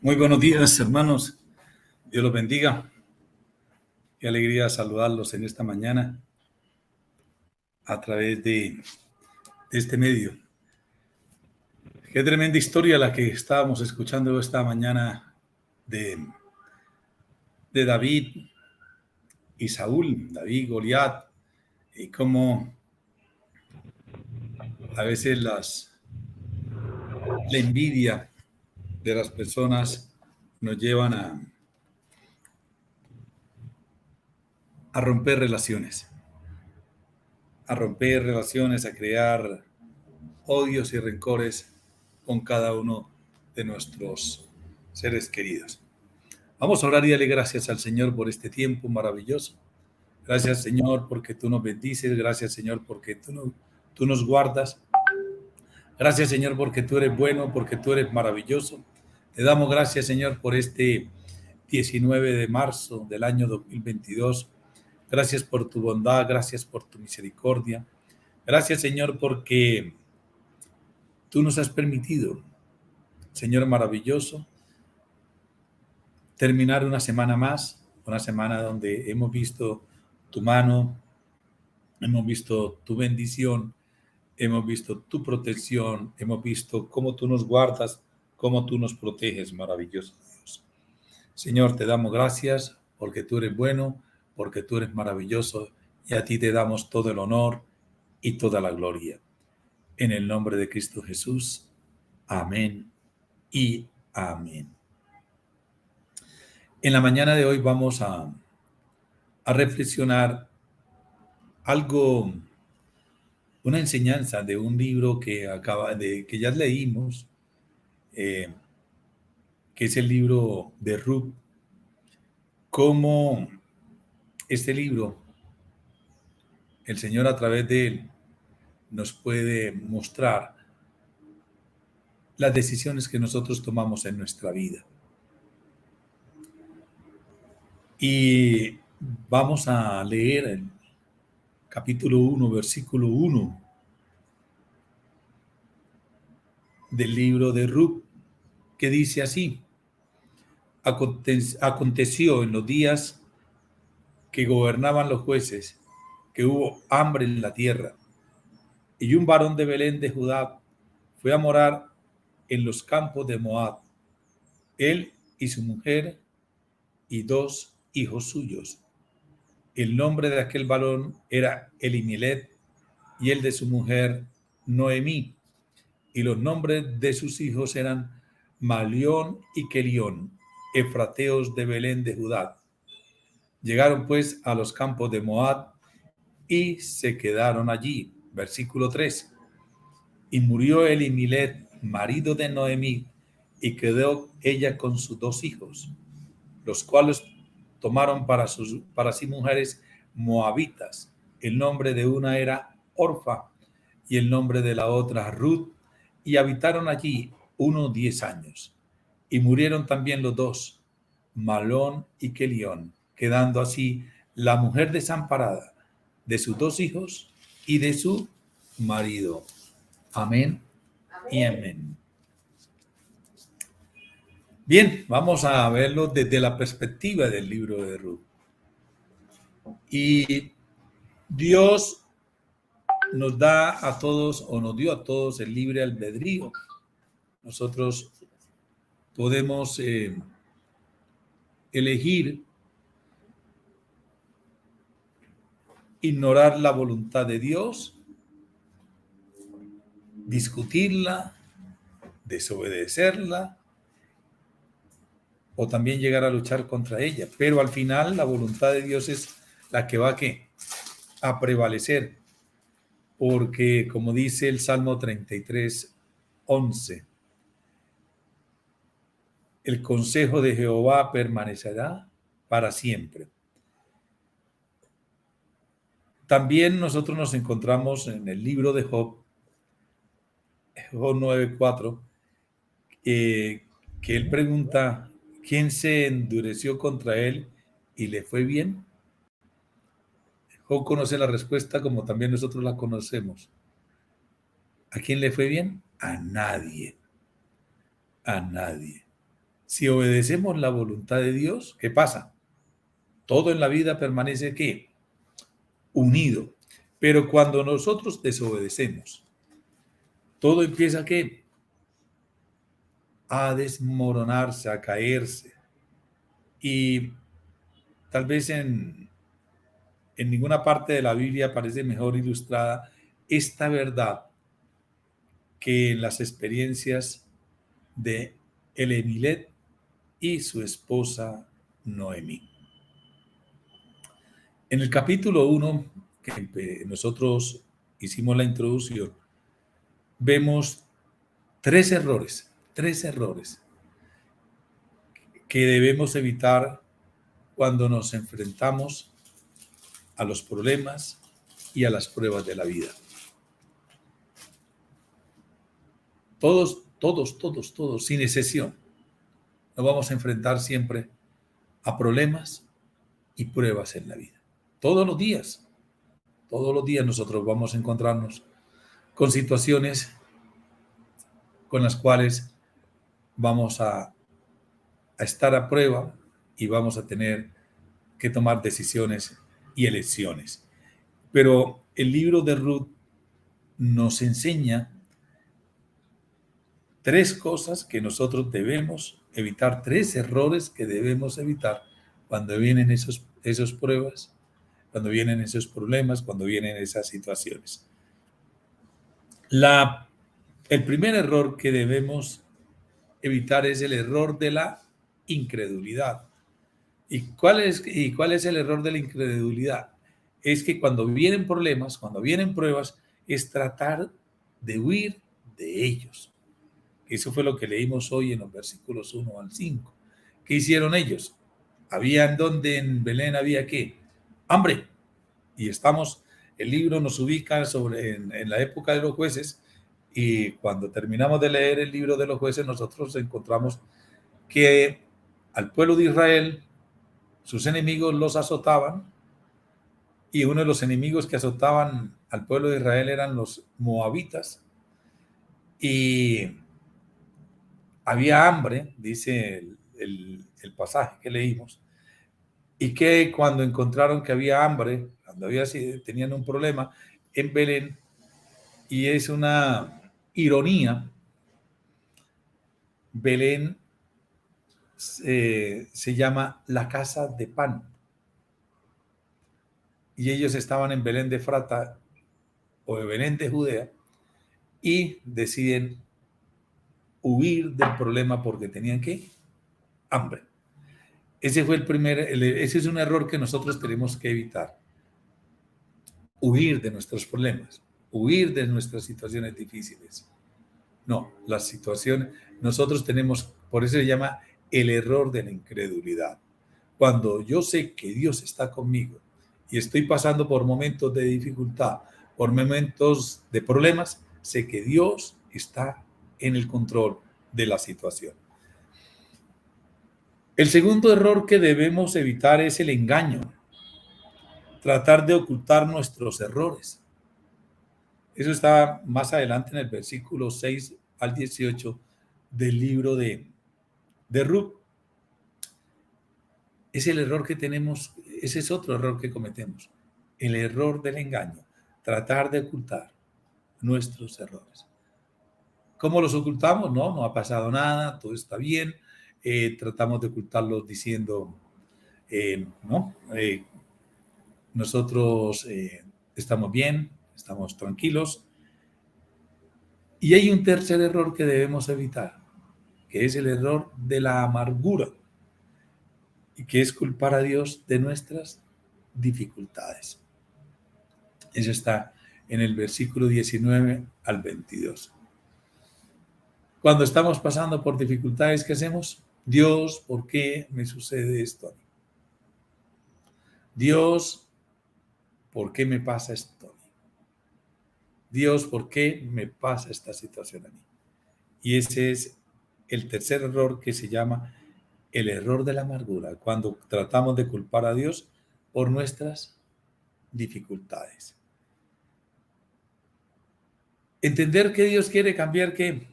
Muy buenos días, hermanos. Dios los bendiga. Qué alegría saludarlos en esta mañana a través de este medio. Qué tremenda historia la que estábamos escuchando esta mañana de, de David y Saúl, David y Goliat, y cómo a veces la envidia de las personas nos llevan a romper relaciones, a crear odios y rencores con cada uno de nuestros seres queridos. Vamos a orar y darle gracias al Señor por este tiempo maravilloso. Gracias, Señor, porque tú nos bendices. Gracias, Señor, porque tú nos guardas. Gracias, Señor, porque tú eres bueno, porque tú eres maravilloso. Te damos gracias, Señor, por este 19 de marzo del año 2022. Gracias por tu bondad, gracias por tu misericordia. Gracias, Señor, porque tú nos has permitido, Señor maravilloso, terminar una semana más, una semana donde hemos visto tu mano, hemos visto tu bendición, hemos visto tu protección, hemos visto cómo tú nos guardas, cómo tú nos proteges, maravilloso Dios. Señor, te damos gracias porque tú eres bueno, porque tú eres maravilloso y a ti te damos todo el honor y toda la gloria. En el nombre de Cristo Jesús. Amén y amén. En la mañana de hoy vamos a reflexionar algo, una enseñanza de un libro que que ya leímos, que es el libro de Ruth. Cómo este libro, el Señor a través de él, nos puede mostrar las decisiones que nosotros tomamos en nuestra vida. Y vamos a leer el capítulo 1, versículo 1 del libro de Ruth, que dice así: Aconteció en los días que gobernaban los jueces, que hubo hambre en la tierra, y un varón de Belén de Judá fue a morar en los campos de Moab, él y su mujer y 2 hijos suyos. El nombre de aquel varón era Elimelech y el de su mujer Noemí, y los nombres de sus hijos eran Malión y Kelión, efrateos de Belén de Judá. Llegaron pues a los campos de Moab y se quedaron allí. Versículo 3. Y murió Elimelech, marido de Noemí, y quedó ella con sus 2 hijos, los cuales tomaron para sí mujeres moabitas. El nombre de una era Orfa y el nombre de la otra Ruth, y habitaron allí unos 10 años. Y murieron también los 2, Malón y Kelión, quedando así la mujer desamparada de sus 2 hijos y de su marido. Amén y amén. Bien, vamos a verlo desde la perspectiva del libro de Ruth. Y Dios nos da a todos, o nos dio a todos, el libre albedrío. Nosotros podemos elegir ignorar la voluntad de Dios, discutirla, desobedecerla, o también llegar a luchar contra ella. Pero al final la voluntad de Dios es la que va a prevalecer, porque como dice el Salmo 33, 11, el consejo de Jehová permanecerá para siempre. También nosotros nos encontramos en el libro de Job, Job 9:4, que él pregunta: ¿quién se endureció contra él y le fue bien? Job conoce la respuesta como también nosotros la conocemos. ¿A quién le fue bien? A nadie. A nadie. Si obedecemos la voluntad de Dios, ¿qué pasa? Todo en la vida permanece ¿qué? Unido. Pero cuando nosotros desobedecemos, todo empieza ¿qué? A desmoronarse, a caerse. Y tal vez en ninguna parte de la Biblia parece mejor ilustrada esta verdad que en las experiencias de Elemilet y su esposa Noemí. En el capítulo 1, que nosotros hicimos la introducción, vemos tres errores que debemos evitar cuando nos enfrentamos a los problemas y a las pruebas de la vida. Todos, sin excepción, nos vamos a enfrentar siempre a problemas y pruebas en la vida. Todos los días nosotros vamos a encontrarnos con situaciones con las cuales vamos a estar a prueba y vamos a tener que tomar decisiones y elecciones. Pero el libro de Ruth nos enseña tres cosas que nosotros debemos evitar, tres errores que debemos evitar cuando vienen esos pruebas, cuando vienen esos problemas, cuando vienen esas situaciones. El primer error que debemos evitar es el error de la incredulidad. ¿Y cuál es el error de la incredulidad? Es que cuando vienen problemas, cuando vienen pruebas, es tratar de huir de ellos. Eso fue lo que leímos hoy en los versículos 1 al 5. ¿Qué hicieron ellos? En Belén había ¿qué? Hambre. Y el libro nos ubica en la época de los jueces, y cuando terminamos de leer el libro de los jueces, nosotros encontramos que al pueblo de Israel, sus enemigos los azotaban, y uno de los enemigos que azotaban al pueblo de Israel eran los moabitas, y había hambre, dice el pasaje que leímos, y que cuando encontraron que había hambre, tenían un problema en Belén, y es una ironía, Belén se llama la casa de pan, y ellos estaban en Belén de Efrata o de Belén de Judea, y deciden huir del problema porque tenían ¿qué? Hambre. Ese es un error que nosotros tenemos que evitar. Huir de nuestros problemas, huir de nuestras situaciones difíciles. No, las situaciones, nosotros tenemos, por eso se llama el error de la incredulidad. Cuando yo sé que Dios está conmigo y estoy pasando por momentos de dificultad, por momentos de problemas, sé que Dios está en el control de la situación. El segundo error que debemos evitar es el engaño, tratar de ocultar nuestros errores. Eso está más adelante en el versículo 6 al 18 del libro de Ruth. Es el error que tenemos, ese es otro error que cometemos, el error del engaño, tratar de ocultar nuestros errores. ¿Cómo los ocultamos? No ha pasado nada, todo está bien, tratamos de ocultarlos diciendo, no, nosotros estamos bien, estamos tranquilos. Y hay un tercer error que debemos evitar, que es el error de la amargura, y que es culpar a Dios de nuestras dificultades. Eso está en el versículo 19 al 22. Cuando estamos pasando por dificultades, ¿qué hacemos? Dios, ¿por qué me sucede esto a mí? Dios, ¿por qué me pasa esto a mí? Dios, ¿por qué me pasa esta situación a mí? Y ese es el tercer error, que se llama el error de la amargura, cuando tratamos de culpar a Dios por nuestras dificultades. Entender que Dios quiere cambiar ¿qué?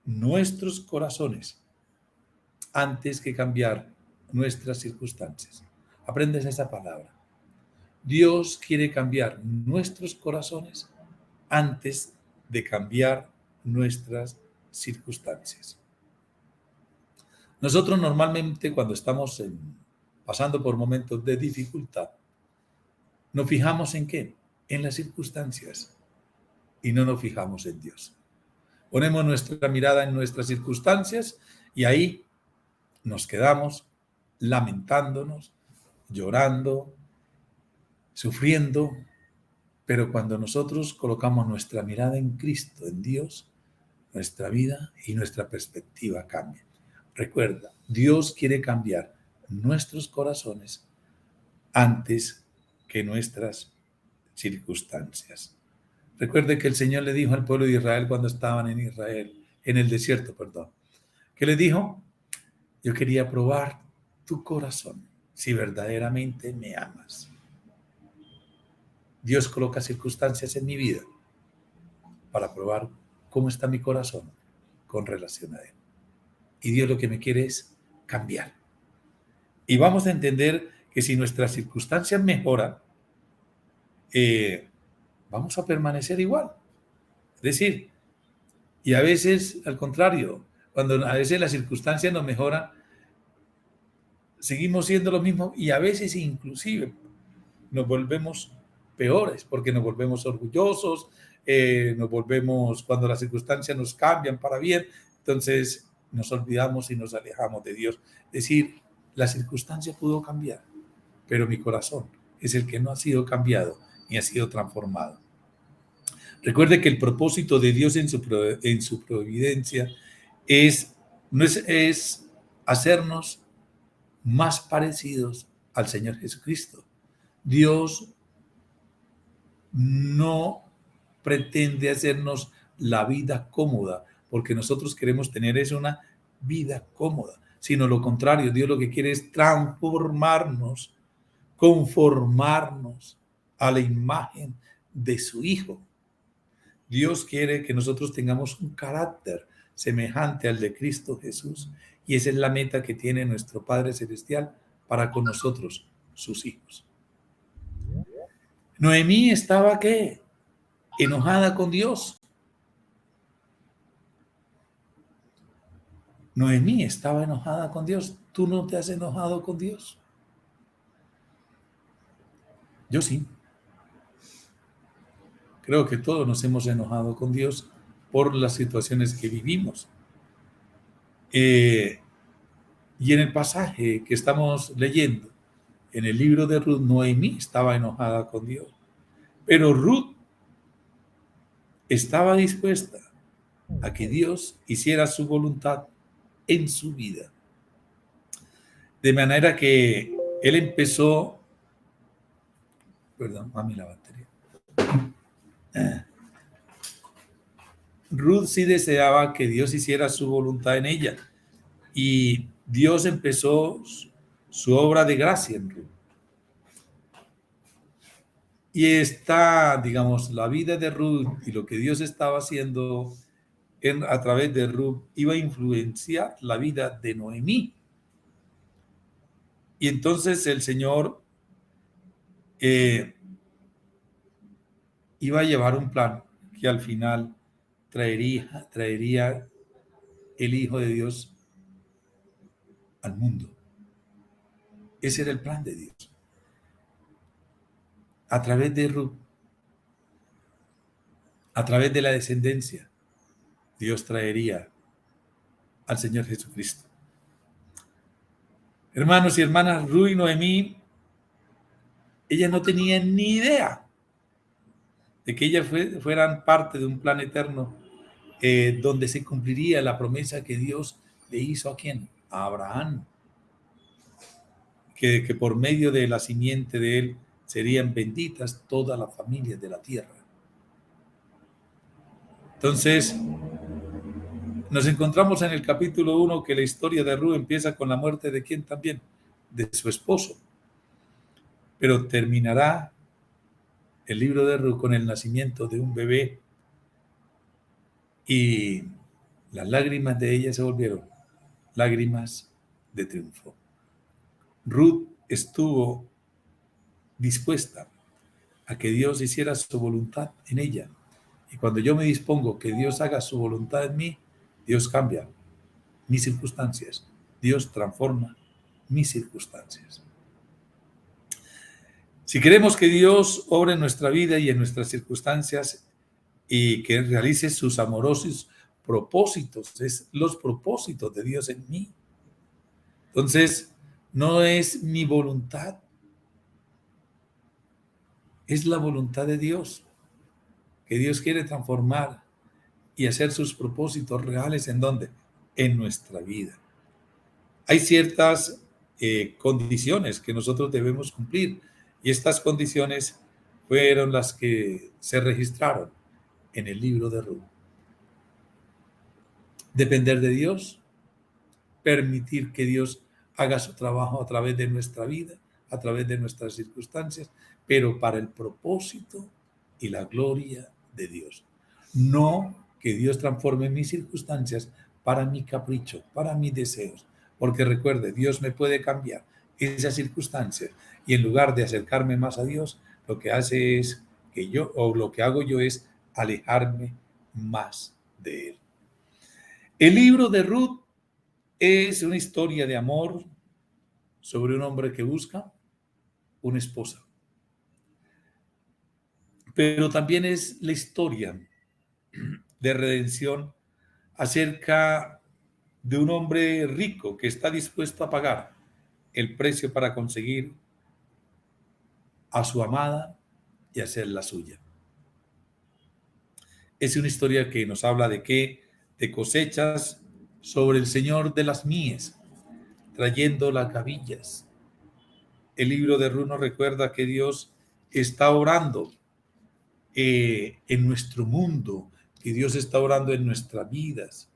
Nuestros corazones, antes que cambiar nuestras circunstancias. Aprendes esa palabra. Dios quiere cambiar nuestros corazones antes de cambiar nuestras circunstancias. Nosotros normalmente cuando estamos pasando por momentos de dificultad, nos fijamos en qué, en las circunstancias y no nos fijamos en Dios. Ponemos nuestra mirada en nuestras circunstancias y ahí nos quedamos lamentándonos, llorando, sufriendo, pero cuando nosotros colocamos nuestra mirada en Cristo, en Dios, nuestra vida y nuestra perspectiva cambia. Recuerda, Dios quiere cambiar nuestros corazones antes que nuestras circunstancias. Recuerde que el Señor le dijo al pueblo de Israel cuando estaban en Israel, en el desierto, ¿qué le dijo? Yo quería probar tu corazón, si verdaderamente me amas. Dios coloca circunstancias en mi vida para probar cómo está mi corazón con relación a Él. Y Dios lo que me quiere es cambiar. Y vamos a entender que si nuestras circunstancias mejoran, vamos a permanecer igual. Es decir, y a veces, al contrario, cuando a veces las circunstancias nos mejoran, seguimos siendo lo mismo y a veces inclusive nos volvemos peores porque nos volvemos orgullosos, nos volvemos, cuando las circunstancias nos cambian para bien, entonces nos olvidamos y nos alejamos de Dios. Es decir, la circunstancia pudo cambiar, pero mi corazón es el que no ha sido cambiado ni ha sido transformado. Recuerde que el propósito de Dios en su providencia es hacernos más parecidos al Señor Jesucristo. Dios no pretende hacernos la vida cómoda, porque nosotros queremos tener una vida cómoda, sino lo contrario, Dios lo que quiere es transformarnos, conformarnos a la imagen de su Hijo. Dios quiere que nosotros tengamos un carácter semejante al de Cristo Jesús, y esa es la meta que tiene nuestro Padre Celestial para con nosotros, sus hijos. Noemí estaba, ¿qué? Enojada con Dios. Noemí estaba enojada con Dios. ¿Tú no te has enojado con Dios? Yo sí. Creo que todos nos hemos enojado con Dios por las situaciones que vivimos. Y en el pasaje que estamos leyendo, en el libro de Ruth, Noemí estaba enojada con Dios. Pero Ruth estaba dispuesta a que Dios hiciera su voluntad en su vida. De manera que él empezó, perdón, mami, la batería. Ruth sí deseaba que Dios hiciera su voluntad en ella y Dios empezó su obra de gracia en Ruth. Y está, digamos, la vida de Ruth y lo que Dios estaba haciendo a través de Ruth iba a influenciar la vida de Noemí. Y entonces el Señor iba a llevar un plan que al final traería el Hijo de Dios al mundo. Ese era el plan de Dios. A través de Ruth, a través de la descendencia, Dios traería al Señor Jesucristo. Hermanos y hermanas, Ruth y Noemí, ellas no tenían ni idea de que ellas fueran parte de un plan eterno donde se cumpliría la promesa que Dios le hizo ¿a quién? A Abraham. Que por medio de la simiente de él serían benditas todas las familias de la tierra. Entonces, nos encontramos en el capítulo 1 que la historia de Ruth empieza con la muerte de quién también, de su esposo. Pero terminará el libro de Ruth con el nacimiento de un bebé y las lágrimas de ella se volvieron lágrimas de triunfo. Ruth estuvo dispuesta a que Dios hiciera su voluntad en ella. Y cuando yo me dispongo que Dios haga su voluntad en mí, Dios cambia mis circunstancias. Dios transforma mis circunstancias. Si queremos que Dios obre en nuestra vida y en nuestras circunstancias y que realice sus amorosos propósitos, es los propósitos de Dios en mí. Entonces, no es mi voluntad, es la voluntad de Dios, que Dios quiere transformar y hacer sus propósitos reales ¿en dónde? En nuestra vida. Hay ciertas condiciones que nosotros debemos cumplir y estas condiciones fueron las que se registraron en el libro de Ruth. Depender de Dios, permitir que Dios haga su trabajo a través de nuestra vida, a través de nuestras circunstancias, pero para el propósito y la gloria de Dios. No que Dios transforme mis circunstancias para mi capricho, para mis deseos, porque recuerde, Dios me puede cambiar esas circunstancias y en lugar de acercarme más a Dios, lo que hace es que yo, o lo que hago yo es alejarme más de Él. El libro de Ruth es una historia de amor sobre un hombre que busca una esposa. Pero también es la historia de redención acerca de un hombre rico que está dispuesto a pagar el precio para conseguir a su amada y hacerla suya. Es una historia que nos habla de qué, de cosechas sobre el Señor de las mies, trayendo las gavillas. El libro de Ruth nos recuerda que Dios está orando en nuestro mundo, que Dios está orando en nuestras vidas.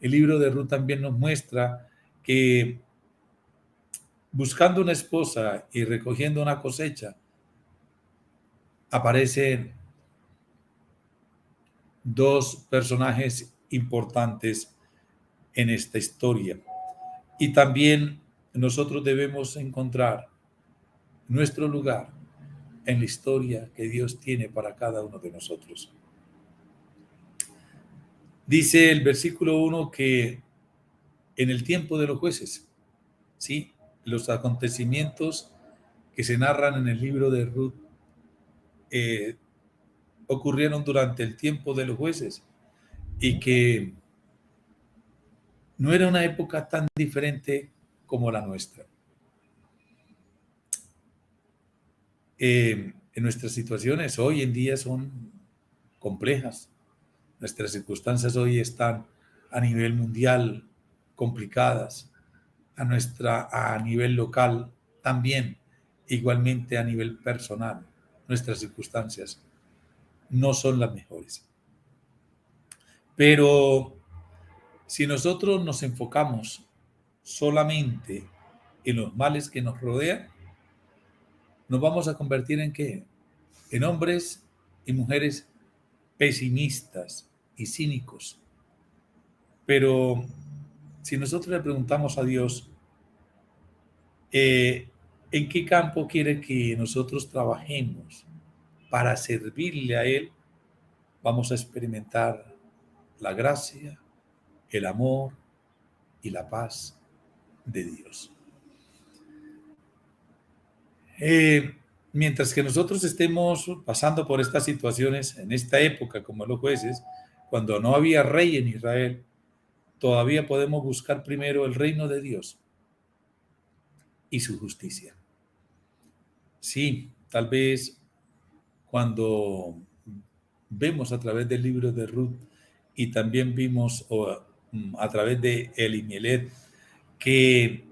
El libro de Ruth también nos muestra que buscando una esposa y recogiendo una cosecha, aparecen dos personajes importantes en esta historia. Y también nosotros debemos encontrar nuestro lugar en la historia que Dios tiene para cada uno de nosotros. Dice el versículo 1 que en el tiempo de los jueces, ¿sí? Los acontecimientos que se narran en el libro de Ruth ocurrieron durante el tiempo de los jueces y que no era una época tan diferente como la nuestra. En nuestras situaciones hoy en día son complejas. Nuestras circunstancias hoy están a nivel mundial complicadas, a nivel local también, igualmente a nivel personal. Nuestras circunstancias no son las mejores. Pero si nosotros nos enfocamos solamente en los males que nos rodean, nos vamos a convertir en ¿qué? En hombres y mujeres pesimistas y cínicos. Pero si nosotros le preguntamos a Dios, ¿en qué campo quiere que nosotros trabajemos para servirle a Él? Vamos a experimentar la gracia, el amor y la paz de Dios. Mientras que nosotros estemos pasando por estas situaciones, en esta época como los jueces, cuando no había rey en Israel, todavía podemos buscar primero el reino de Dios y su justicia. Sí, tal vez cuando vemos a través del libro de Ruth y también vimos a través de Elimelech que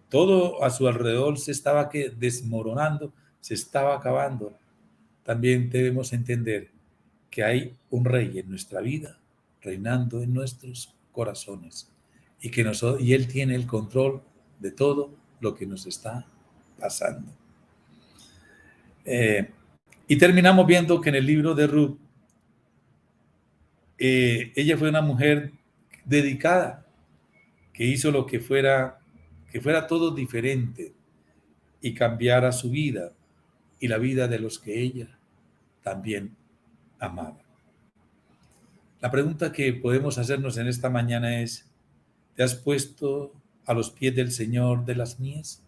todo a su alrededor se estaba desmoronando, se estaba acabando. También debemos entender que hay un rey en nuestra vida, reinando en nuestros corazones, y Él tiene el control de todo lo que nos está pasando. Y terminamos viendo que en el libro de Ruth, ella fue una mujer dedicada que hizo lo que fuera todo diferente y cambiara su vida y la vida de los que ella también amaba. La pregunta que podemos hacernos en esta mañana es: ¿te has puesto a los pies del Señor de las mies?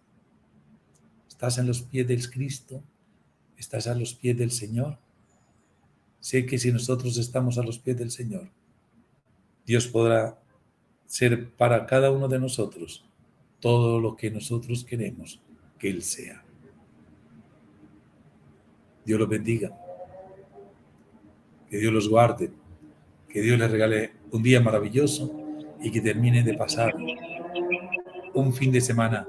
¿Estás en los pies del Cristo? ¿Estás a los pies del Señor? Sé que si nosotros estamos a los pies del Señor, Dios podrá ser para cada uno de nosotros todo lo que nosotros queremos que Él sea. Dios los bendiga, que Dios los guarde, que Dios les regale un día maravilloso y que terminen de pasar un fin de semana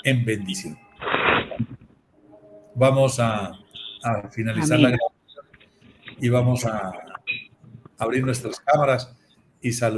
en bendición. Vamos a finalizar Amén. la grabación y vamos a abrir nuestras cámaras y saludar.